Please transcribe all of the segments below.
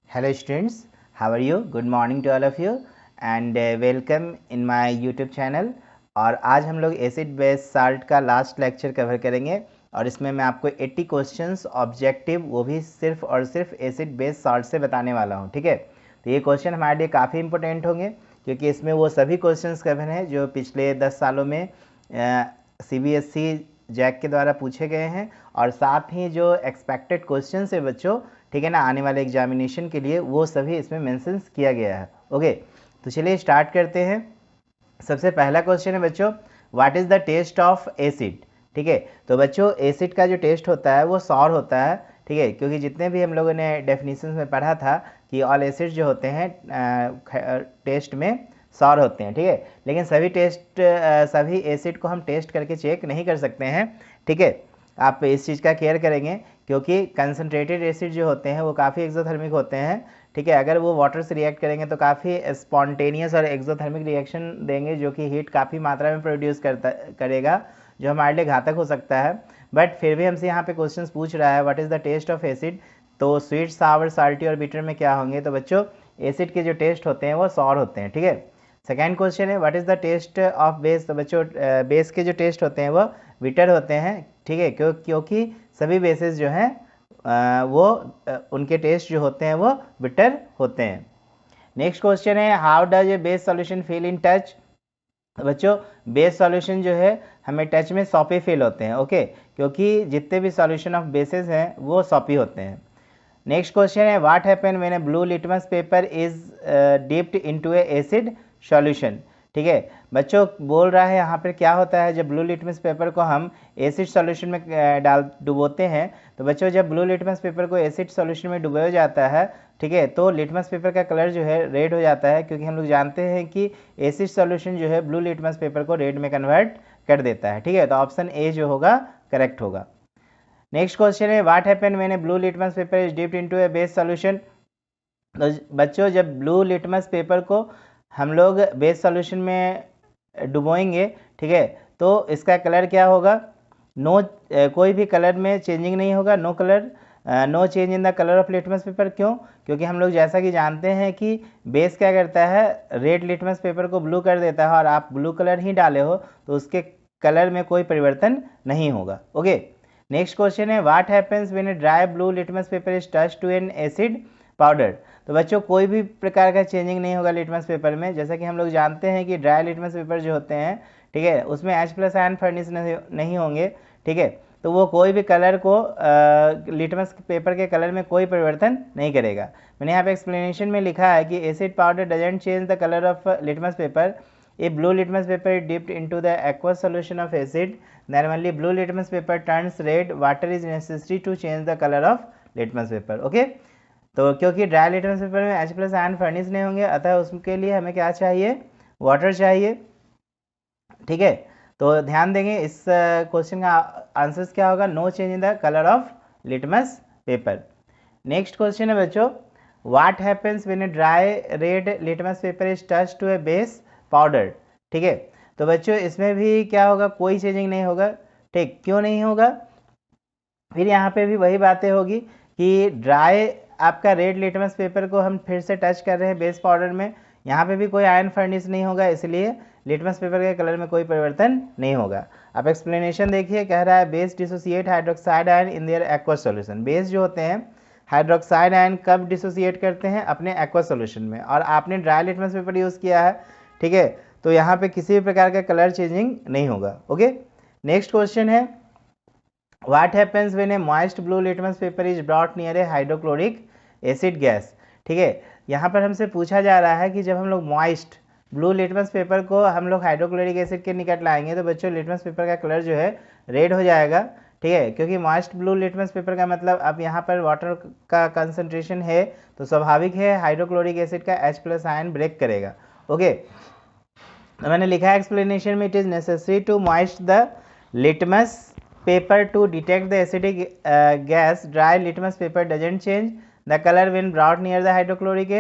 Hello students, how are you? Good morning to all of you and welcome in my YouTube channel। और आज हम लोग acid base salt का last lecture cover करेंगे और इसमें मैं आपको 80 क्वेश्चंस ऑब्जेक्टिव वो भी सिर्फ और सिर्फ एसिड बेस साल्ट से बताने वाला हूँ। ठीक है, तो ये क्वेश्चन हमारे लिए काफ़ी इंपॉर्टेंट होंगे क्योंकि इसमें वो सभी क्वेश्चंस कवर हैं जो पिछले 10 सालों में CBSE जैक के द्वारा पूछे गए हैं और साथ ही जो एक्सपेक्टेड क्वेश्चन है बच्चों, ठीक है ना, आने वाले एग्जामिनेशन के लिए वो सभी इसमें मेंशन किया गया है। ओके, तो चलिए स्टार्ट करते हैं। सबसे पहला क्वेश्चन है बच्चों, what is the taste of acid. ठीक है, तो बच्चों एसिड का जो टेस्ट होता है वो सॉर होता है। ठीक है, क्योंकि जितने भी हम लोगों ने डेफिनेशन में पढ़ा था कि ऑल एसिड जो होते हैं टेस्ट में सॉर होते हैं। ठीक है, लेकिन सभी एसिड को हम टेस्ट करके चेक नहीं कर सकते हैं। ठीक है, आप इस चीज़ का केयर करेंगे क्योंकि कंसनट्रेटेड एसिड जो होते हैं वो काफ़ी एक्सोथर्मिक होते हैं। ठीक है, अगर वो वाटर से रिएक्ट करेंगे तो काफ़ी स्पॉन्टेनियस और एक्सोथर्मिक रिएक्शन देंगे जो कि हीट काफ़ी मात्रा में प्रोड्यूस करेगा, जो हमारे लिए घातक हो सकता है। बट फिर भी हमसे यहाँ पे क्वेश्चन पूछ रहा है what is the taste of acid, तो स्वीट, सावर, साल्टी और बिटर में क्या होंगे, तो बच्चों एसिड के जो टेस्ट होते हैं वो सॉर होते हैं। ठीक है, सेकेंड क्वेश्चन है what is the taste of base, तो बच्चों बेस के जो टेस्ट होते हैं वो बिटर होते हैं। ठीक है, क्योंकि सभी बेसिस जो हैं उनके टेस्ट जो होते हैं वो बिटर होते हैं। नेक्स्ट क्वेश्चन है how does a base solution feel in touch. बच्चों बेस सॉल्यूशन जो है हमें टच में सॉपी फील होते हैं। ओके, क्योंकि जितने भी सॉल्यूशन ऑफ बेसिस हैं वो सॉपी होते हैं। नेक्स्ट क्वेश्चन है what happen when a blue litmus paper is dipped into A acid solution. ठीक है, बच्चों बोल रहा है यहाँ पर क्या होता है जब ब्लू लिटमस पेपर को हम एसिड सॉल्यूशन में डुबोते हैं। तो बच्चों जब ब्लू लिटमस पेपर को एसिड सॉल्यूशन में डुबोया जाता है, ठीक है, तो लिटमस पेपर का कलर जो है रेड हो जाता है, क्योंकि हम लोग जानते हैं कि एसिड सॉल्यूशन जो है ब्लू लिटमस पेपर को रेड में कन्वर्ट कर देता है। ठीक है, तो ऑप्शन ए जो होगा करेक्ट होगा। नेक्स्ट क्वेश्चन है what happen when a blue litmus paper is dipped into A base solution. तो बच्चों जब ब्लू लिटमस पेपर को हम लोग बेस सॉल्यूशन में डुबोएंगे, ठीक है, तो इसका कलर क्या होगा, कोई भी कलर में चेंजिंग नहीं होगा, no colour, no change in the colour of litmus paper. क्यों? क्योंकि हम लोग जैसा कि जानते हैं कि बेस क्या करता है, रेड लिटमस पेपर को ब्लू कर देता है और आप ब्लू कलर ही डाले हो तो उसके कलर में कोई परिवर्तन नहीं होगा। ओके, नेक्स्ट क्वेश्चन है what happens when a dry blue litmus paper is touch to an acid powder. तो बच्चों कोई भी प्रकार का चेंजिंग नहीं होगा लिटमस पेपर में, जैसा कि हम लोग जानते हैं कि ड्राई लिटमस पेपर जो होते हैं, ठीक है, उसमें H+ आयन फर्निश नहीं होंगे। ठीक है, तो वो कोई भी कलर को लिटमस पेपर के कलर में कोई परिवर्तन नहीं करेगा। मैंने यहाँ पे एक्सप्लेनेशन में लिखा है कि acid powder doesn't change the colour of litmus paper. If blue litmus paper is dipped into the aqueous solution of acid, then only blue litmus paper turns red. Water is necessary to change the color of litmus paper. Okay? तो क्योंकि dry litmus paper में H+ ion furnish नहीं होंगे, अतः उसके लिए हमें क्या चाहिए, वाटर चाहिए। ठीक है, तो ध्यान देंगे इस क्वेश्चन का आंसर क्या होगा, no change in the colour of litmus paper. Next question है बच्चों what happens when a dry red litmus paper is touch to a base powder. ठीक है, तो बच्चों इसमें भी क्या होगा, कोई चेंजिंग नहीं होगा। ठीक, क्यों नहीं होगा, फिर यहाँ पे भी वही बातें होगी कि ड्राई आपका रेड लिटमस पेपर को हम फिर से टच कर रहे हैं बेस पाउडर में, यहाँ पे भी कोई आयन फर्निश नहीं होगा, इसलिए लिटमस पेपर के कलर में कोई परिवर्तन नहीं होगा। अब एक्सप्लेनेशन देखिए, कह रहा है base dissociate hydroxide ion in their aqueous solution. Base जो होते हैं हाइड्रोक्साइड आयन कब डिसोसिएट करते हैं, अपने एक्वस सॉल्यूशन में, और आपने ड्राई लिटमस पेपर यूज़ किया है। ठीक है, तो यहाँ पे किसी भी प्रकार का कलर चेंजिंग नहीं होगा। ओके, नेक्स्ट क्वेश्चन है what happens when A moist blue litmus paper is brought near A hydrochloric acid gas. ठीक है, यहाँ पर हमसे पूछा जा रहा है कि जब हम लोग मॉइस्ट ब्लू लिटमस पेपर को हम लोग हाइड्रोक्लोरिक एसिड के निकट लाएंगे तो बच्चों लिटमस पेपर का कलर जो है रेड हो जाएगा। ठीक है, क्योंकि मॉइस्ट ब्लू लिटमस पेपर का मतलब अब यहाँ पर वाटर का कंसंट्रेशन है, तो स्वाभाविक है हाइड्रोक्लोरिक एसिड का H+ आयन ब्रेक करेगा। ओके, तो मैंने लिखा है एक्सप्लेनेशन में, it is necessary to moist the litmus paper to detect the acidic gas. Dry litmus paper doesn't change the color when brought near the hydrochloric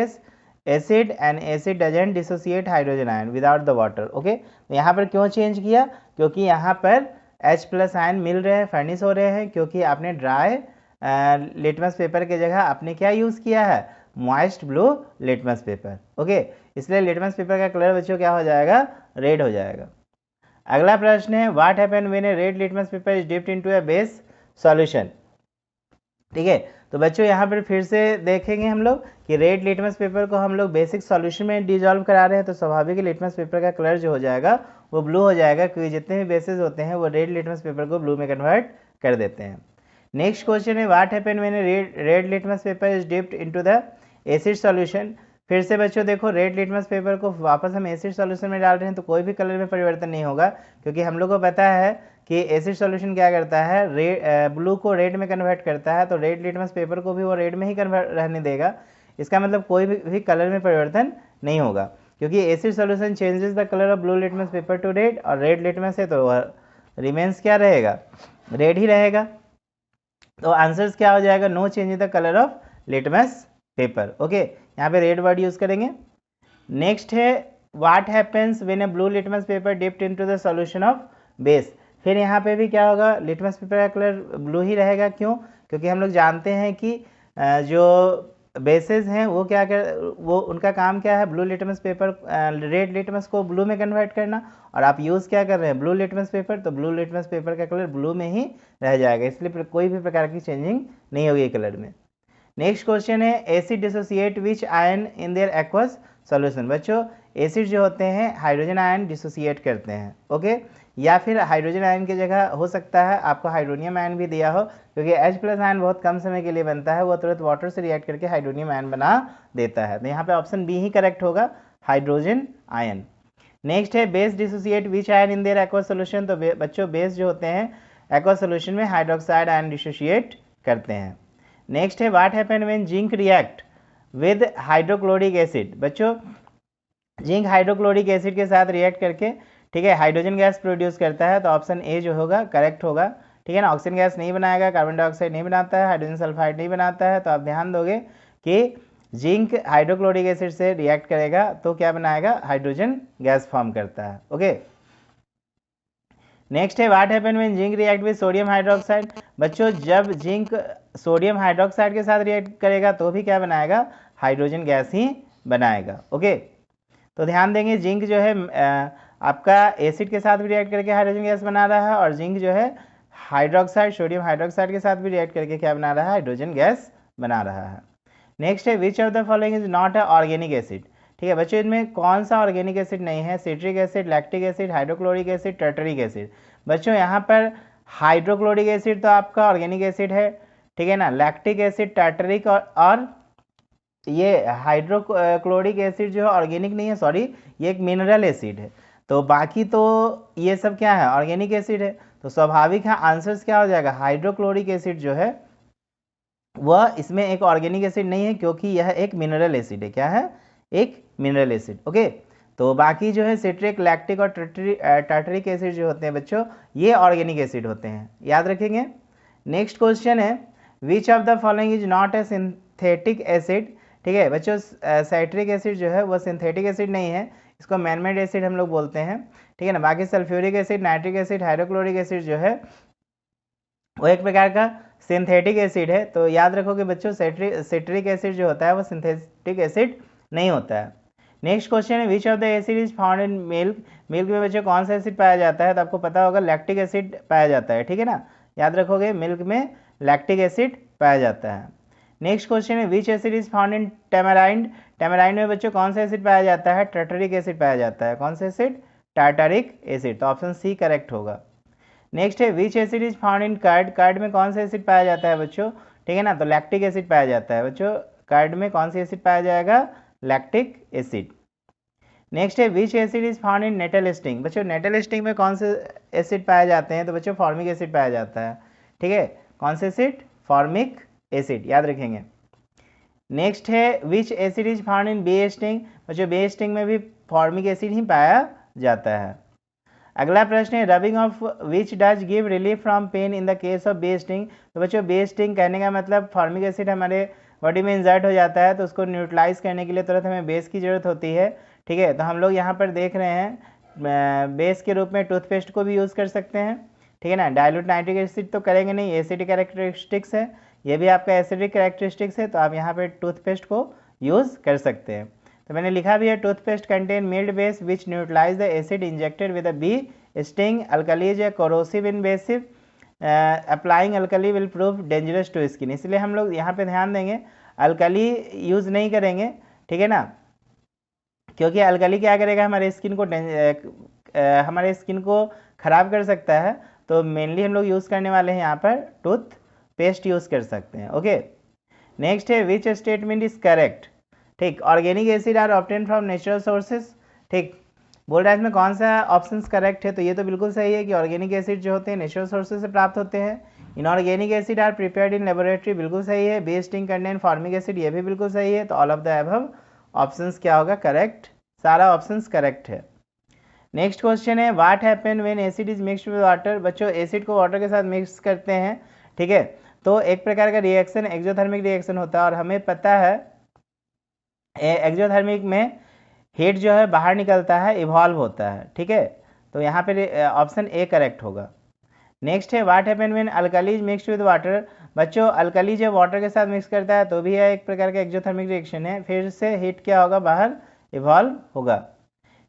acid and acid doesn't dissociate hydrogen ion without the water. Okay, तो यहाँ पर क्यों change किया, क्योंकि यहाँ पर H+ ion मिल रहे हैं, फर्निश हो रहे हैं, क्योंकि आपने ड्राई लिटमस पेपर की जगह आपने क्या यूज़ किया है, moist blue litmus paper. Okay, इसलिए लिटमस पेपर का कलर बच्चों क्या हो जाएगा, रेड हो जाएगा। अगला प्रश्न है what happen when A red litmus paper is dipped into A base solution. ठीक है, तो बच्चों यहाँ पर फिर से देखेंगे हम लोग कि रेड लिटमस पेपर को हम लोग बेसिक सॉल्यूशन में डिजॉल्व करा रहे हैं, तो स्वाभाविक लिटमस पेपर का कलर जो हो जाएगा वो ब्लू हो जाएगा, क्योंकि जितने भी बेसिस होते हैं वो रेड लिटमस पेपर को ब्लू में कन्वर्ट कर देते हैं। नेक्स्ट क्वेश्चन है what happen when red litmus paper is dipped into the acid solution. फिर से बच्चों देखो, रेड लिटमस पेपर को वापस हम एसिड सॉल्यूशन में डाल रहे हैं तो कोई भी कलर में परिवर्तन नहीं होगा, क्योंकि हम लोग को पता है कि एसिड सॉल्यूशन क्या करता है, ब्लू को रेड में कन्वर्ट करता है, तो रेड लिटमस पेपर को भी वो रेड में ही कन्वर्ट रहने देगा। इसका मतलब कोई भी कलर में परिवर्तन नहीं होगा, क्योंकि acid solution changes the colour of blue litmus paper two red, और रेड लिटमस है तो रिमेन्स क्या रहेगा, रेड ही रहेगा। तो आंसर्स क्या हो जाएगा, no change in the colour of litmus paper. Okay, यहाँ पे रेड वर्ड यूज करेंगे। नेक्स्ट है what happens when a blue litmus paper dipped into the solution of base. फिर यहाँ पे भी क्या होगा, लिटमस पेपर का कलर ब्लू ही रहेगा। क्यों, क्योंकि हम लोग जानते हैं कि जो बेसेस हैं वो क्या वो उनका काम क्या है, blue litmus paper red litmus को ब्लू में कन्वर्ट करना, और आप यूज़ क्या कर रहे हैं, ब्लू लिटमस पेपर, तो ब्लू लिटमस पेपर का कलर ब्लू में ही रह जाएगा, इसलिए कोई भी प्रकार की चेंजिंग नहीं होगी कलर में। नेक्स्ट क्वेश्चन है acid dissociate which ion in their aqueous solution. बच्चों एसिड जो होते हैं हाइड्रोजन आयन डिसोसिएट करते हैं। ओके, या फिर हाइड्रोजन आयन की जगह हो सकता है आपको हाइड्रोनियम आयन भी दिया हो, क्योंकि H+ आयन बहुत कम समय के लिए बनता है, वो तुरंत वाटर से रिएक्ट करके हाइड्रोनियम आयन बना देता है। तो यहाँ पे ऑप्शन बी ही करेक्ट होगा, हाइड्रोजन आयन। नेक्स्ट है base dissociate which ion in their aqueous solution. तो बच्चों बेस जो होते हैं एक्वस सॉल्यूशन में हाइड्रोक्साइड आयन डिसोसिएट करते हैं। नेक्स्ट है what happen when zinc react with hydrochloric acid. बच्चों जिंक हाइड्रोक्लोरिक एसिड के साथ रिएक्ट करके, ठीक है, हाइड्रोजन गैस प्रोड्यूस करता है, तो ऑप्शन ए जो होगा करेक्ट होगा। ठीक है ना, ऑक्सीजन गैस नहीं बनाएगा, कार्बन डाइऑक्साइड नहीं बनाता है, हाइड्रोजन सल्फाइड नहीं बनाता है, तो आप ध्यान दोगे कि जिंक हाइड्रोक्लोरिक एसिड से रिएक्ट करेगा तो क्या बनाएगा, हाइड्रोजन गैस फॉर्म करता है। ओके, नेक्स्ट है what happen when zinc react with sodium hydroxide. बच्चों जब जिंक सोडियम हाइड्रोक्साइड के साथ रिएक्ट करेगा तो भी क्या बनाएगा, हाइड्रोजन गैस ही बनाएगा। ओके, तो ध्यान देंगे जिंक जो है आपका एसिड के साथ भी रिएक्ट करके हाइड्रोजन गैस बना रहा है, और जिंक जो है हाइड्रोक्साइड सोडियम हाइड्रोक्साइड के साथ भी रिएक्ट करके क्या बना रहा है, हाइड्रोजन गैस बना रहा है। नेक्स्ट है which of the following is not a organic acid. ठीक है बच्चों, इनमें कौन सा ऑर्गेनिक एसिड नहीं है, citric acid, lactic acid, hydrochloric acid, tartaric acid. बच्चों यहाँ पर हाइड्रोक्लोरिक एसिड तो आपका ऑर्गेनिक एसिड है, ठीक है ना, लैक्टिक एसिड, टार्टरिक और ये हाइड्रोक्लोरिक एसिड जो है ऑर्गेनिक नहीं है, सॉरी ये एक मिनरल एसिड है। तो बाकी तो ये सब क्या है, ऑर्गेनिक एसिड है। तो स्वाभाविक है आंसर्स क्या हो जाएगा, हाइड्रोक्लोरिक एसिड जो है वह इसमें एक ऑर्गेनिक एसिड नहीं है, क्योंकि यह एक मिनरल एसिड है। क्या है, एक मिनरल एसिड। ओके, तो बाकी जो है सिट्रिक, लैक्टिक और टार्टरिक एसिड जो होते हैं बच्चों ये ऑर्गेनिक एसिड होते हैं, याद रखेंगे। नेक्स्ट क्वेश्चन है which of the following is not a synthetic acid. ठीक है बच्चों, साइट्रिक एसिड जो है वो सिंथेटिक एसिड नहीं है, इसको मैनमेड एसिड हम लोग बोलते हैं। ठीक है ना, बाकी sulphuric acid, nitric acid, hydrochloric acid जो है वो एक प्रकार का सिंथेटिक एसिड है। तो याद रखोगे बच्चों सिट्रिक एसिड जो होता है वो सिंथेटिक एसिड नहीं होता है। नेक्स्ट क्वेश्चन है which of the acid is found in milk. Milk में बच्चों कौन सा एसिड पाया जाता है, तो आपको पता होगा लैक्टिक एसिड पाया जाता है। ठीक है ना, याद रखोगे मिल्क में लैक्टिक एसिड पाया जाता है। नेक्स्ट क्वेश्चन है which acid is found in tamarind. Tamarind में बच्चों कौन सा एसिड पाया जाता है, टार्टरिक एसिड पाया जाता है। कौन सा एसिड, टार्टरिक एसिड, तो ऑप्शन सी करेक्ट होगा। नेक्स्ट है which acid is found in curd. Curd में कौन सा एसिड पाया जाता है बच्चों, ठीक है ना, तो लैक्टिक एसिड पाया जाता है। बच्चों कर्ड में कौन सी एसिड पाया जाएगा, लैक्टिक एसिड। नेक्स्ट है which acid is found in nettle sting. बच्चों नेटल स्टिंग में कौन से एसिड पाए जाते हैं, तो बच्चों फॉर्मिक एसिड पाया जाता है। ठीक है, कौन से एसिड, फॉर्मिक एसिड, याद रखेंगे। नेक्स्ट है which acid is found in bee sting. बच्चों बी स्टिंग में भी फॉर्मिक एसिड ही पाया जाता है। अगला प्रश्न है rubbing of which does give relief from pain in the case of bee sting. तो बच्चों बी स्टिंग कहने का मतलब फॉर्मिक एसिड हमारे बॉडी में इंजर्ट हो जाता है, तो उसको न्यूट्रलाइज करने के लिए तुरंत हमें बेस की ज़रूरत होती है। ठीक है, तो हम लोग यहाँ पर देख रहे हैं बेस के रूप में टूथपेस्ट को भी यूज़ कर सकते हैं। ठीक है ना, डाइल्यूट नाइट्रिक एसिड तो करेंगे नहीं, एसिडिक कैरेक्टरिस्टिक्स है, ये भी आपका एसिडिक कैरेक्टरिस्टिक्स है, तो आप यहाँ पर टूथपेस्ट को यूज़ कर सकते हैं। तो मैंने लिखा भी है, toothpaste contain mild base which neutralize the acid injected with a bee sting, alkali is a corrosive invasive, applying alkali will prove dangerous to skin. इसलिए हम लोग यहाँ पे ध्यान देंगे, अल्कली यूज़ नहीं करेंगे, ठीक है ना, क्योंकि अल्कली क्या करेगा, हमारे स्किन को ख़राब कर सकता है। तो मेनली हम लोग यूज़ करने वाले हैं यहाँ पर टूथ पेस्ट यूज़ कर सकते हैं। ओके, नेक्स्ट है विच स्टेटमेंट इज करेक्ट। ठीक, organic acid are obtain from natural sources. ठीक, बोल रहा है इसमें कौन सा ऑप्शन करेक्ट है, तो ये तो बिल्कुल सही है कि ऑर्गेनिक एसिड जो होते हैं नेचुरल सोर्सेज से प्राप्त होते हैं। Inorganic acid are prepared in laboratory, बिल्कुल सही है। Bee sting contain formic acid, ये भी बिल्कुल सही है। तो all of the above options क्या होगा, करेक्ट, सारा ऑप्शंस करेक्ट है। नेक्स्ट क्वेश्चन है what happen when acid is mixed with water. बच्चों एसिड को वाटर के साथ मिक्स करते हैं, ठीक है, तो एक प्रकार का रिएक्शन एक्सोथर्मिक रिएक्शन होता है, और हमें पता है एक्सोथर्मिक में हीट जो है बाहर निकलता है, इवॉल्व होता है, ठीक है, तो यहाँ पे ऑप्शन ए करेक्ट होगा। नेक्स्ट है what happen when alkali is mixed with water. बच्चों अल्कली जब वाटर के साथ मिक्स करता है तो भी यह एक प्रकार का एक्सोथर्मिक रिएक्शन है, फिर से हीट क्या होगा, बाहर इवॉल्व होगा।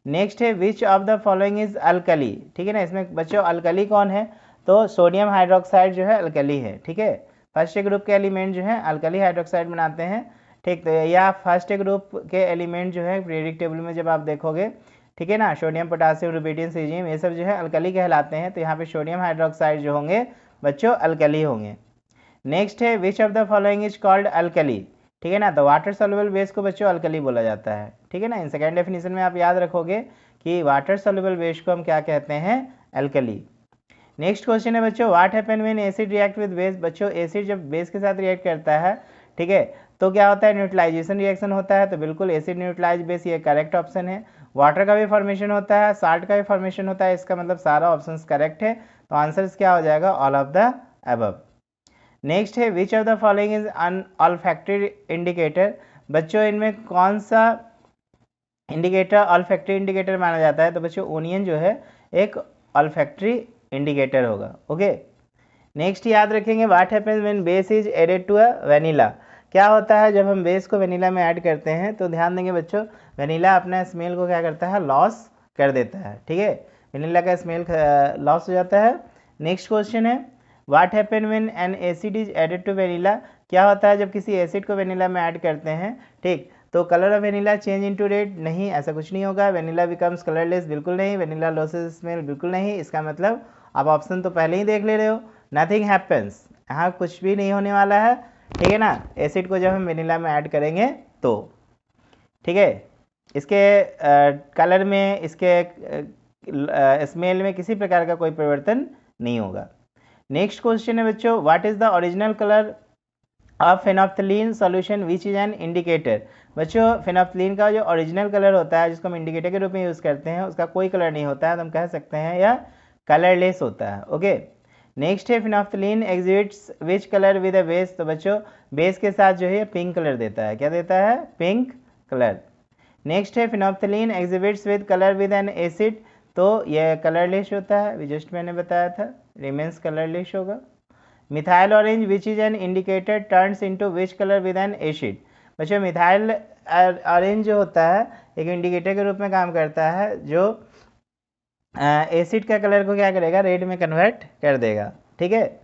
नेक्स्ट है which of the following is alkali. ठीक है ना, इसमें बच्चों अल्कली कौन है, तो सोडियम हाइड्रोक्साइड जो है अल्कली है, ठीक है, फर्स्ट ग्रुप के एलिमेंट जो है अल्कली हाइड्रोक्साइड बनाते हैं। ठीक, तो या फर्स्ट ग्रुप के एलिमेंट जो है पीरियोडिक टेबल में जब आप देखोगे, ठीक है ना, सोडियम पोटासियम रुबिडियम सीजियम, ये सब जो है अल्कली कहलाते हैं। तो यहाँ पे सोडियम हाइड्रोक्साइड जो होंगे बच्चों अल्कली होंगे। नेक्स्ट है which of the following is called alkali. ठीक है ना, तो वाटर सॉल्युबल बेस को बच्चों अल्कली बोला जाता है, ठीक है ना। इन सेकेंड डेफिनेशन में आप याद रखोगे कि वाटर सॉल्युबल बेस को हम क्या कहते हैं, अल्कली। नेक्स्ट क्वेश्चन है बच्चों what happen when acid react with base. बच्चों एसिड जब बेस के साथ रिएक्ट करता है, ठीक है, तो क्या होता है, न्यूट्रलाइजेशन रिएक्शन होता है। तो बिल्कुल एसिड न्यूट्रलाइज बेस ये करेक्ट ऑप्शन है। वाटर का भी फॉर्मेशन होता है, साल्ट का भी फॉर्मेशन होता है, इसका मतलब सारा ऑप्शंस करेक्ट है। तो आंसर क्या हो जाएगा, all of the above. Next है which of the following is an olfactory indicator. बच्चों इनमें कौन सा इंडिकेटर ऑल्फैक्टरी इंडिकेटर माना जाता है, तो बच्चों ओनियन जो है एक ऑल्फैक्टरी इंडिकेटर होगा। ओके, नेक्स्ट याद रखेंगे what happens when base is added to a vanilla. क्या होता है जब हम बेस को वेनिला में ऐड करते हैं, तो ध्यान देंगे बच्चों, वेनिला अपना स्मेल को क्या करता है, लॉस कर देता है, ठीक है, वेनिला का स्मेल लॉस हो जाता है। नेक्स्ट क्वेश्चन है what happen when an acid is added to vanilla. क्या होता है जब किसी एसिड को वेनिला में ऐड करते हैं, ठीक, तो colour of vanilla change into red, नहीं, ऐसा कुछ नहीं होगा। वेनिला बिकम्स कलरलेस, बिल्कुल नहीं। वेनिला लॉसेस स्मेल, बिल्कुल नहीं। इसका मतलब आप ऑप्शन तो पहले ही देख ले रहे हो, नथिंग हैपन्स, यहाँ कुछ भी नहीं होने वाला है, ठीक है ना, एसिड को जब हम वेनिला में ऐड करेंगे तो, ठीक है, इसके कलर में, इसके स्मेल में किसी प्रकार का कोई परिवर्तन नहीं होगा। नेक्स्ट क्वेश्चन है बच्चों what is the original colour of phenolphthalein solution which is an indicator. बच्चों फेनोफ्थलीन का जो ओरिजिनल कलर होता है, जिसको हम इंडिकेटर के रूप में यूज़ करते हैं, उसका कोई कलर नहीं होता है, तो हम कह सकते हैं यह कलरलेस होता है। ओके, नेक्स्ट है phenolphthalein exhibits which colour with a base. तो बच्चों बेस के साथ जो है पिंक कलर देता है, क्या देता है, पिंक कलर। नेक्स्ट है phenolphthalein exhibits with colour with an acid. तो यह कलरलेस होता है, जस्ट मैंने बताया था, रिमेन्स कलरलेस होगा। Methyl orange which is an indicator turns into which colour with an acid. बच्चों मिथाइल ऑरेंज जो होता है एक इंडिकेटर के रूप में काम करता है, जो एसिड का कलर को क्या करेगा, रेड में कन्वर्ट कर देगा, ठीक है।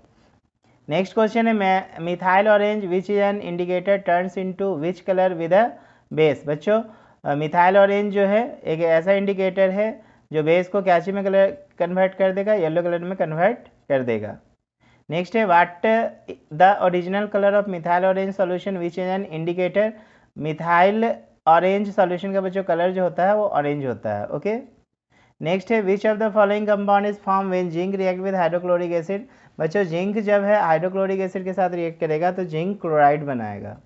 नेक्स्ट क्वेश्चन है methyl orange which is an indicator turns into which colour with a base. बच्चों मिथाइल ऑरेंज जो है एक ऐसा इंडिकेटर है जो बेस को कैची में कलर कन्वर्ट कर देगा, येलो कलर में कन्वर्ट कर देगा। नेक्स्ट है what the original colour of methyl orange solution which is an indicator. Methyl orange solution का बच्चों कलर जो होता है वो ऑरेंज होता है। ओके, नेक्स्ट है which of the following compound is form when zinc react with hydrochloric acid. बच्चों जिंक जब है हाइड्रोक्लोरिक एसिड के साथ रिएक्ट करेगा तो जिंक क्लोराइड बनाएगा।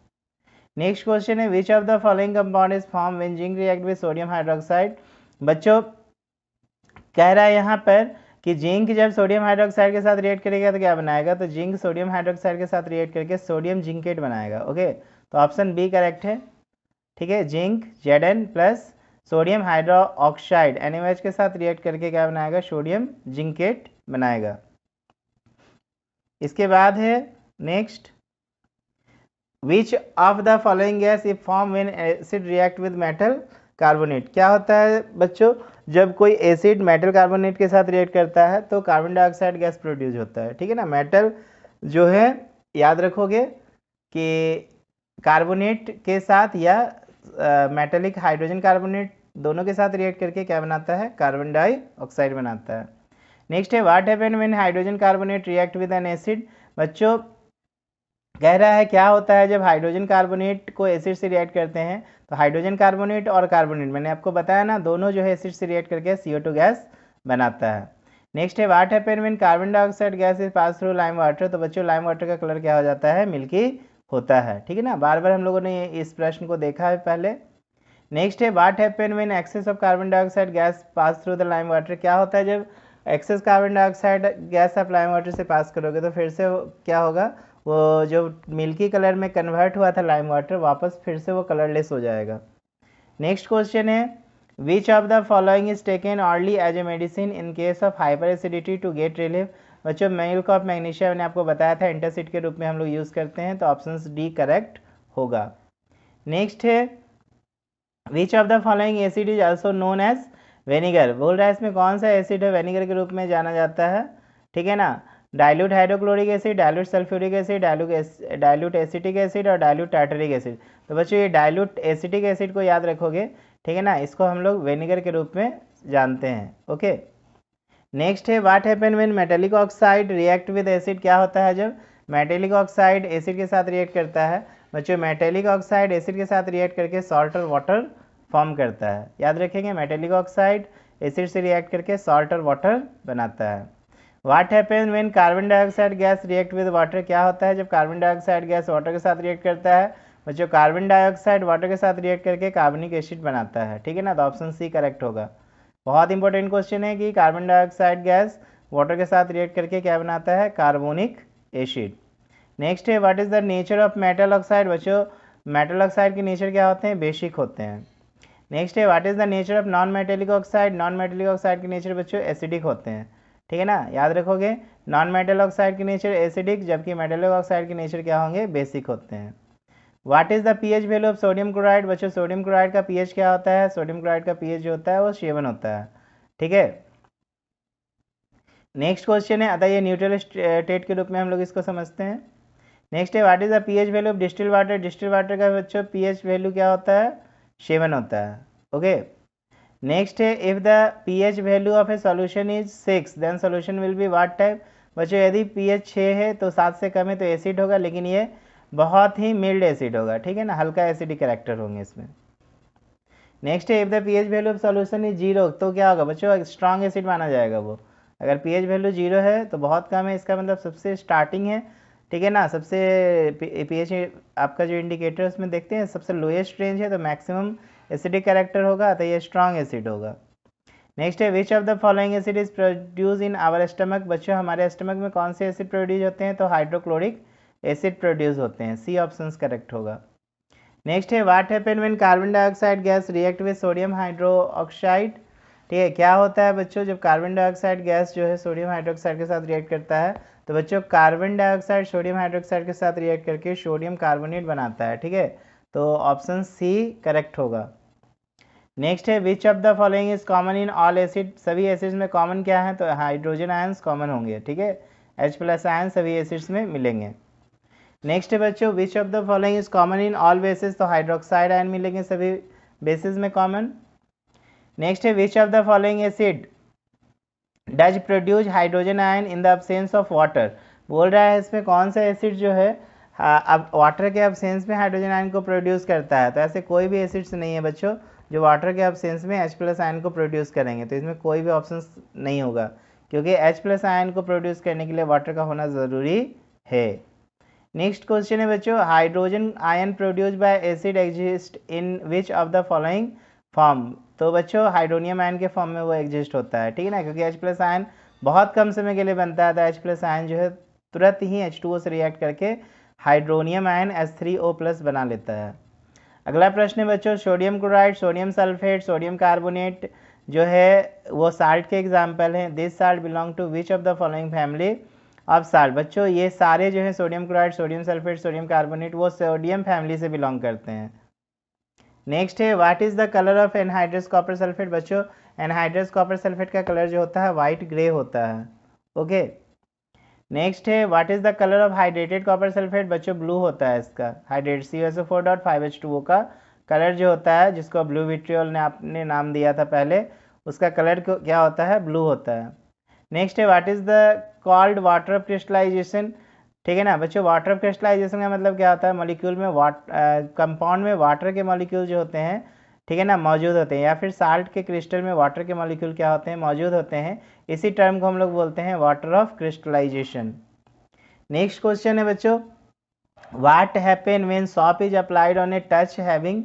नेक्स्ट क्वेश्चन है which of the following compound is form when zinc react with sodium hydroxide. बच्चों कह रहा है यहाँ पर कि जिंक जब सोडियम हाइड्रोक्साइड के साथ रिएक्ट करेगा तो क्या बनाएगा, तो जिंक सोडियम हाइड्रोक्साइड के साथ रिएक्ट करके सोडियम जिंकेट बनाएगा। ओके, तो ऑप्शन बी करेक्ट है, ठीक है, zinc Zn plus sodium hydro oxide NaOH के साथ रिएक्ट करके क्या बनाएगा, सोडियम जिंकेट बनाएगा। इसके बाद है next which of the following gas if form when acid react with metal carbonate. क्या होता है बच्चों, जब कोई एसिड मेटल कार्बोनेट के साथ रिएक्ट करता है तो कार्बन डाइऑक्साइड गैस प्रोड्यूस होता है, ठीक है ना। मेटल जो है याद रखोगे कि कार्बोनेट के साथ या मेटेलिक हाइड्रोजन कार्बोनेट दोनों के साथ रिएक्ट करके क्या बनाता है, कार्बन डाइऑक्साइड बनाता है। नेक्स्ट है what happen when hydrogen carbonate react with an acid. बच्चों कह रहा है क्या होता है जब हाइड्रोजन कार्बोनेट को एसिड से रिएक्ट करते हैं, तो हाइड्रोजन कार्बोनेट और कार्बोनेट मैंने आपको बताया ना, दोनों जो है एसिड से रिएक्ट करके CO2 गैस बनाता है। नेक्स्ट है what happen when carbon dioxide gas is pass through lime water. तो बच्चों लाइम वाटर का कलर क्या हो जाता है, मिल्की होता है, ठीक है ना। बार बार हम लोगों ने इस प्रश्न को देखा है पहले। नेक्स्ट है what happen when excess of carbon dioxide gas pass through the lime water. क्या होता है जब एक्सेस कार्बन डाइऑक्साइड गैस आप लाइम वाटर से पास करोगे तो फिर से क्या होगा, वो जो मिल्की कलर में कन्वर्ट हुआ था लाइम वाटर वापस फिर से वो कलरलेस हो जाएगा। नेक्स्ट क्वेश्चन है which of the following is taken orally as a medicine in case of hyper acidity to get relief. बच्चों मिल्क ऑफ मैग्नीशिया मैंने आपको बताया था एंटासिड के रूप में हम लोग यूज़ करते हैं, तो ऑप्शन डी करेक्ट होगा। नेक्स्ट है which of the following acid is also known as vinegar. बोल रहा है इसमें कौन सा एसिड है वेनिगर के रूप में जाना जाता है, ठीक है ना। Dilute hydrochloric acid, dilute sulphuric acid, dilute acetic acid और डाइल्यूट टार्टरिक एसिड। तो बच्चों ये डाइल्यूट एसिटिक एसिड को याद रखोगे, ठीक है ना, इसको हम लोग वेनिगर के रूप में जानते हैं, ओके। नेक्स्ट है what happen when metallic oxide react with acid. क्या होता है जब मेटेलिक ऑक्साइड एसिड के साथ रिएक्ट करता है। बच्चों मेटेलिक ऑक्साइड एसिड के साथ रिएक्ट करके सॉल्ट और वाटर फॉर्म करता है, याद रखेंगे मेटेलिक ऑक्साइड एसिड से रिएक्ट करके सॉल्ट और वाटर बनाता है। What happen when carbon dioxide gas react with water. क्या होता है जब कार्बन डाइऑक्साइड गैस वाटर के साथ रिएक्ट करता है। बच्चों कार्बन डाइऑक्साइड वाटर के साथ रिएक्ट करके कार्बनिक एसिड बनाता है, ठीक है ना, तो ऑप्शन सी करेक्ट होगा। बहुत इंपॉर्टेंट क्वेश्चन है कि कार्बन डाइऑक्साइड गैस वाटर के साथ रिएक्ट करके क्या बनाता है, कार्बोनिक एसिड। नेक्स्ट है what is the nature of metal oxide. बच्चों मेटल ऑक्साइड के नेचर क्या होते हैं, बेसिक होते हैं। नेक्स्ट है what is the nature of non metallic oxide. Non metallic oxide के नेचर बच्चों एसिडिक होते हैं, ठीक है ना, याद रखोगे नॉन मेटल ऑक्साइड के नेचर एसिडिक, जबकि मेटेलिक ऑक्साइड के नेचर क्या होंगे, बेसिक होते हैं। What is the pH value of sodium chloride. बच्चों सोडियम क्लोराइड का पीएच क्या होता है, सोडियम क्लोराइड का पीएच जो होता है वो 7 होता है, ठीक है। नेक्स्ट क्वेश्चन है, अतः ये न्यूट्रल स्टेट के रूप में हम लोग इसको समझते हैं। नेक्स्ट है what is the pH value of distil water. Distil water का बच्चों पीएच वैल्यू क्या होता है, 7 होता है, ओके। नेक्स्ट है if the pH value of a solution is 6 then solution will be what type. बच्चों यदि पीएच 6 है तो 7 से कम है तो एसिड होगा, लेकिन ये बहुत ही मिल्ड एसिड होगा, ठीक है ना, हल्का एसिडिक कैरेक्टर होंगे इसमें। नेक्स्ट है if the pH value of solution is 0 तो क्या होगा बच्चों, स्ट्रॉन्ग एसिड माना जाएगा वो। अगर पीएच वैल्यू 0 है तो बहुत कम है, इसका मतलब सबसे स्टार्टिंग है, ठीक है ना, सबसे पीएच आपका जो इंडिकेटर उसमें देखते हैं सबसे लोएस्ट रेंज है तो मैक्सिमम एसिडिक कैरेक्टर होगा, तो ये स्ट्रॉन्ग एसिड होगा। नेक्स्ट है which of the following acid is produce in our stomach. बच्चों हमारे स्टमक में कौन से एसिड प्रोड्यूस होते हैं, तो हाइड्रोक्लोरिक एसिड प्रोड्यूस होते हैं, सी ऑप्शन करेक्ट होगा। नेक्स्ट है what happen when carbon dioxide gas react with sodium hydroxide. ठीक है, क्या होता है बच्चों जब कार्बन डाइऑक्साइड गैस जो है सोडियम हाइड्रोक्साइड के साथ रिएक्ट करता है, तो बच्चों कार्बन डाइऑक्साइड सोडियम हाइड्रोक्साइड के साथ रिएक्ट करके सोडियम कार्बोनेट बनाता है, ठीक है, तो ऑप्शन सी करेक्ट होगा। नेक्स्ट है which of the following is common in all acid. सभी एसिड्स में कॉमन क्या है, तो हाइड्रोजन आयंस कॉमन होंगे, ठीक है, H+ आयन सभी एसिड्स में मिलेंगे। नेक्स्ट है बच्चों which of the following is common in all basis, तो हाइड्रोक्साइड आयन मिलेंगे सभी बेसिस में कॉमन। नेक्स्ट है which of the following acid does produce hydrogen ion in the absence of water. बोल रहा है इसमें कौन सा एसिड जो है अब वाटर के अब्सेंस में हाइड्रोजन आयन को प्रोड्यूस करता है, तो ऐसे कोई भी एसिड्स नहीं है बच्चों जो वाटर के अब्सेंस में H+ आयन को प्रोड्यूस करेंगे, तो इसमें कोई भी ऑप्शन नहीं होगा क्योंकि H+ आयन को प्रोड्यूस करने के लिए वाटर का होना ज़रूरी है। नेक्स्ट क्वेश्चन है बच्चों hydrogen ion produce by acid exist in which of the following form. तो बच्चों हाइड्रोनियम आयन के फॉर्म में वो एग्जिस्ट होता है, ठीक है ना, क्योंकि H+ आयन बहुत कम समय के लिए बनता है, तो H+ आयन जो है तुरंत ही H2O से रिएक्ट करके हाइड्रोनियम आयन H3O+ बना लेता है। अगला प्रश्न है बच्चों sodium chloride, sodium sulphate, sodium carbonate जो है वो साल्ट के एग्जाम्पल हैं। This salt belong to which of the following family of salt. बच्चों ये सारे जो है sodium chloride, sodium sulphate, sodium carbonate, वो सोडियम फैमिली से बिलोंग करते हैं। नेक्स्ट है what is the colour of anhydrous copper sulphate. बच्चों एनहाइड्रस कॉपर सल्फेट का कलर जो होता है वाइट ग्रे होता है। ओके। नेक्स्ट है what is the colour of hydrated copper sulphate. बच्चों ब्लू होता है इसका। हाइड्रेट CuSO4.5H2O का कलर जो होता है, जिसको ब्लू विट्रियोल ने आपने नाम दिया था पहले, उसका कलर क्या होता है, ब्लू होता है। नेक्स्ट है what is the called water of crystallisation. ठीक है ना बच्चों, वाटर ऑफ क्रिस्टलाइजेशन का मतलब क्या होता है, मॉलिक्यूल में कंपाउंड में वाटर के मॉलिक्यूल जो होते हैं, ठीक है ना, मौजूद होते हैं, या फिर साल्ट के क्रिस्टल में वाटर के मॉलिक्यूल क्या होते हैं, मौजूद होते हैं। इसी टर्म को हम लोग बोलते हैं water of crystallisation. Next question है बच्चों, what happen when soap is applied on a touch having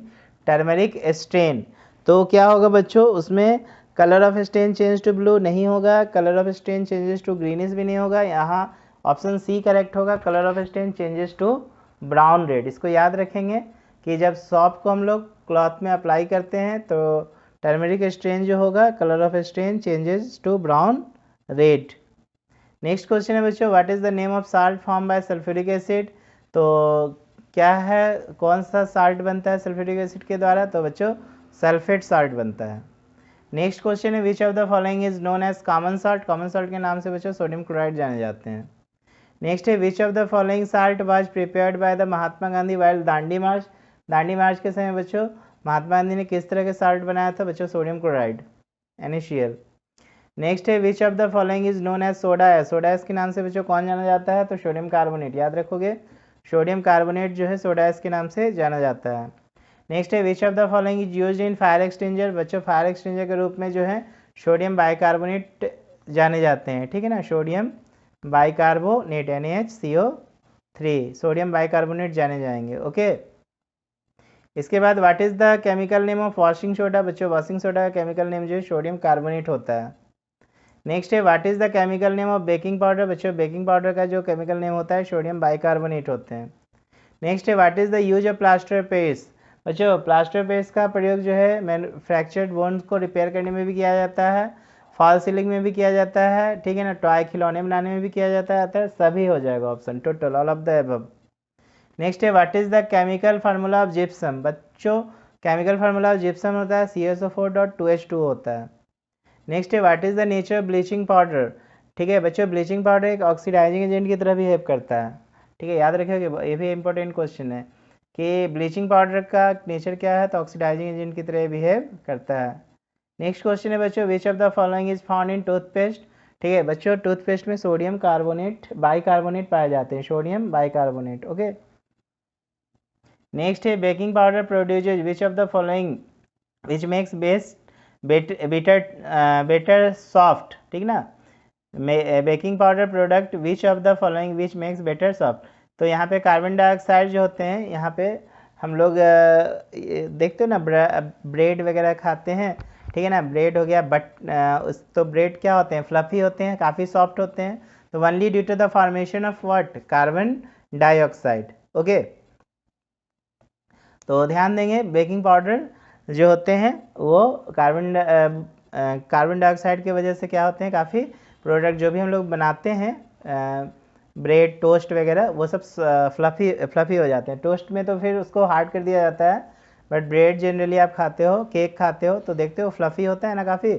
turmeric stain. तो क्या होगा बच्चों, उसमें colour of stain change to blue नहीं होगा, colour of stain changes to greenish भी नहीं होगा, यहाँ ऑप्शन सी करेक्ट होगा, colour of stain changes to brown red. इसको याद रखेंगे कि जब सॉप को हम लोग क्लॉथ में अप्लाई करते हैं तो टर्मरिक स्टेन जो होगा, colour of stain changes to brown red. Next question है बच्चों, what is the name of salt form by sulphuric acid. तो क्या है, कौन सा साल्ट बनता है सल्फ्यूरिक एसिड के द्वारा, तो बच्चों सल्फेट साल्ट बनता है। नेक्स्ट क्वेश्चन है which of the following is known as common salt. Common salt के नाम से बच्चों सोडियम क्लोराइड जाने जाते हैं। नेक्स्ट है which of the following salt was prepared by the Mahatma Gandhi while Dandi march. Dandi march के समय बच्चों महात्मा गांधी ने किस तरह के साल्ट बनाया था, बच्चों सोडियम क्लोराइड, NaCl। नेक्स्ट है which of the following is known as soda ash. Soda ash के नाम से बच्चों कौन जाना जाता है, तो सोडियम कार्बोनेट, याद रखोगे, सोडियम कार्बोनेट जो है सोडा एस के नाम से जाना जाता है। नेक्स्ट है which of the following is used in fire extinguisher. बच्चों फायर एक्सटिंजर के रूप में जो है सोडियम बाइकार्बोनेट जाने जाते हैं, ठीक है ना, sodium bicarbonate NaHCO3, sodium bicarbonate जाने जाएंगे। ओके। इसके बाद what is the chemical name of washing soda. बच्चों वॉशिंग सोडा का केमिकल नेम जो है सोडियम कार्बोनेट होता है। नेक्स्ट है what is the chemical name of baking powder. बच्चों बेकिंग पाउडर का जो केमिकल नेम होता है सोडियम बाइकार्बोनेट होते हैं। नेक्स्ट है what is the use of plaster paste. बच्चों प्लास्टर पेस्ट का प्रयोग जो है फ्रैक्चर्ड बोन्स को रिपेयर करने में भी किया जाता है, फॉल सीलिंग में भी किया जाता है, ठीक है ना, टॉय खिलौने बनाने में भी किया जाता है, सभी हो जाएगा option, total all of the above. Next है what is the chemical formula of gypsum. बच्चों केमिकल फार्मूला ऑफ जिप्सम होता है CuSO4.2H2O होता है। नेक्स्ट है what is the nature of bleaching powder. ठीक है बच्चों ब्लीचिंग पाउडर एक ऑक्सीडाइजिंग एजेंट की तरह बिहेव करता है, ठीक है, याद रखिएगा, ये भी इंपॉर्टेंट क्वेश्चन है कि ब्लीचिंग पाउडर का नेचर क्या है, तो ऑक्सीडाइजिंग एजेंट की तरह बिहेव करता है। नेक्स्ट क्वेश्चन है बच्चों which of the following is found in toothpaste. ठीक है बच्चों टूथपेस्ट में सोडियम कार्बोनेट बाइकार्बोनेट पाए जाते हैं, सोडियम बाइकार्बोनेट। ओके। नेक्स्ट है baking powder produces which of the following which makes better soft, ठीक ना, baking powder product which of the following which makes better soft. तो यहाँ पे कार्बन डाइऑक्साइड जो होते हैं, यहाँ पे हम लोग देखते हो ना ब्रेड वगैरह खाते हैं, ठीक है ना, ब्रेड हो गया, तो ब्रेड क्या होते हैं, फ्लफी होते हैं, काफ़ी सॉफ्ट होते हैं, तो only due to the formation of what, carbon dioxide. Okay. तो ध्यान देंगे बेकिंग पाउडर जो होते हैं वो कार्बन डाइऑक्साइड की वजह से क्या होते हैं, काफ़ी प्रोडक्ट जो भी हम लोग बनाते हैं, ब्रेड टोस्ट वगैरह, वो सब फ्लफ़ी हो जाते हैं। टोस्ट में तो फिर उसको हार्ड कर दिया जाता है, बट ब्रेड जनरली आप खाते हो, केक खाते हो, तो देखते हो फ्लफ़ी होता है ना काफ़ी,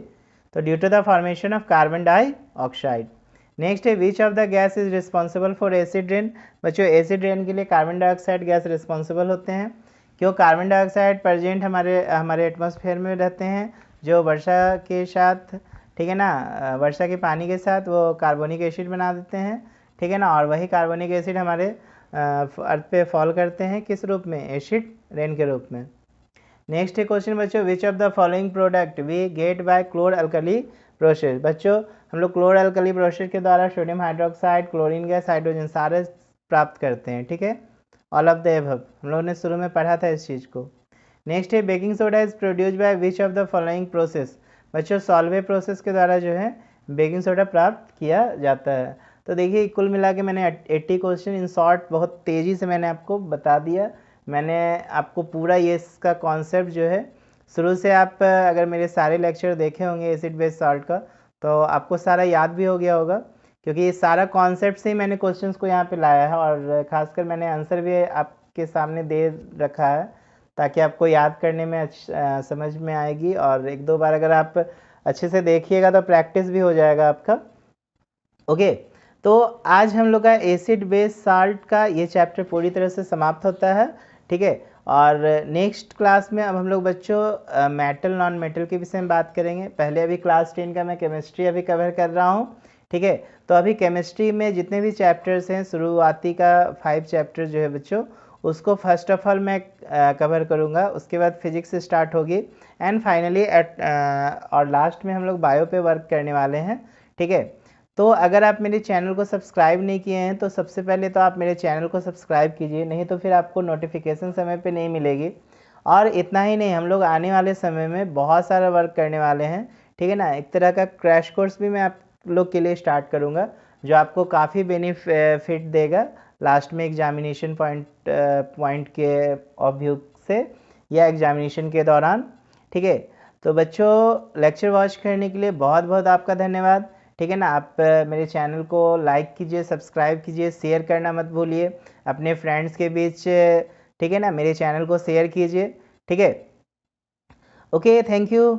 तो due to the formation of carbon dioxide. Next है which of the gas is responsible for acid rain. बच्चों एसिड रेन के लिए कार्बन डाइऑक्साइड गैस रिस्पॉन्सिबल होते हैं, क्यों, कार्बन डाइऑक्साइड प्रेजेंट हमारे एटमॉस्फेयर में रहते हैं, जो वर्षा के साथ, ठीक है ना, वर्षा के पानी के साथ वो कार्बोनिक एसिड बना देते हैं, ठीक है ना, और वही कार्बोनिक एसिड हमारे अर्थ पे फॉल करते हैं, किस रूप में, एसिड रेन के रूप में। नेक्स्ट है क्वेश्चन बच्चों which of the following product we get by chlor alkali process. बच्चों हम लोग क्लोर अल्कली प्रोसेस के द्वारा sodium hydroxide, chlorine gas, hydrogen सारे प्राप्त करते हैं, ठीक है, ऑल ऑफ द एबव, हम लोगों ने शुरू में पढ़ा था इस चीज़ को। नेक्स्ट है baking soda is produce by which of the following process. बच्चों सॉल्वे प्रोसेस के द्वारा जो है बेकिंग सोडा प्राप्त किया जाता है। तो देखिए कुल मिला के मैंने 80 क्वेश्चन इन शॉर्ट बहुत तेज़ी से मैंने आपको बता दिया, मैंने आपको पूरा ये इसका कॉन्सेप्ट जो है शुरू से, आप अगर मेरे सारे लेक्चर देखे होंगे एसिड बेस सॉल्ट का, तो आपको सारा याद भी हो गया होगा क्योंकि ये सारा कॉन्सेप्ट से ही मैंने क्वेश्चंस को यहाँ पे लाया है और खासकर मैंने आंसर भी आपके सामने दे रखा है ताकि आपको याद करने में समझ में आएगी, और एक दो बार अगर आप अच्छे से देखिएगा तो प्रैक्टिस भी हो जाएगा आपका। ओके, तो आज हम लोग का एसिड बेस साल्ट का ये चैप्टर पूरी तरह से समाप्त होता है। ठीक है, और नेक्स्ट क्लास में अब हम लोग बच्चों मेटल नॉन मेटल के विषय में बात करेंगे। पहले अभी क्लास 10 का मैं केमिस्ट्री अभी कवर कर रहा हूँ। ठीक है, तो अभी केमिस्ट्री में जितने भी चैप्टर्स हैं, शुरुआती का 5 चैप्टर जो है बच्चों, उसको फर्स्ट ऑफ ऑल मैं कवर करूँगा। उसके बाद फिजिक्स स्टार्ट होगी एंड फाइनली और लास्ट में हम लोग बायो पे वर्क करने वाले हैं। ठीक है, तो अगर आप मेरे चैनल को सब्सक्राइब नहीं किए हैं तो सबसे पहले तो आप मेरे चैनल को सब्सक्राइब कीजिए, नहीं तो फिर आपको नोटिफिकेशन समय पे नहीं मिलेगी। और इतना ही नहीं, हम लोग आने वाले समय में बहुत सारा वर्क करने वाले हैं। ठीक है ना, एक तरह का क्रैश कोर्स भी मैं आप लोग के लिए स्टार्ट करूँगा जो आपको काफ़ी बेनिफिट देगा लास्ट में एग्जामिनेशन पॉइंट के ऑफ व्यू से या एग्जामिनेशन के दौरान। ठीक है, तो बच्चों लेक्चर वॉच करने के लिए बहुत बहुत आपका धन्यवाद। ठीक है ना, आप मेरे चैनल को लाइक कीजिए, सब्सक्राइब कीजिए, शेयर करना मत भूलिए अपने फ्रेंड्स के बीच। ठीक है ना, मेरे चैनल को शेयर कीजिए। ठीक है, ओके, थैंक यू।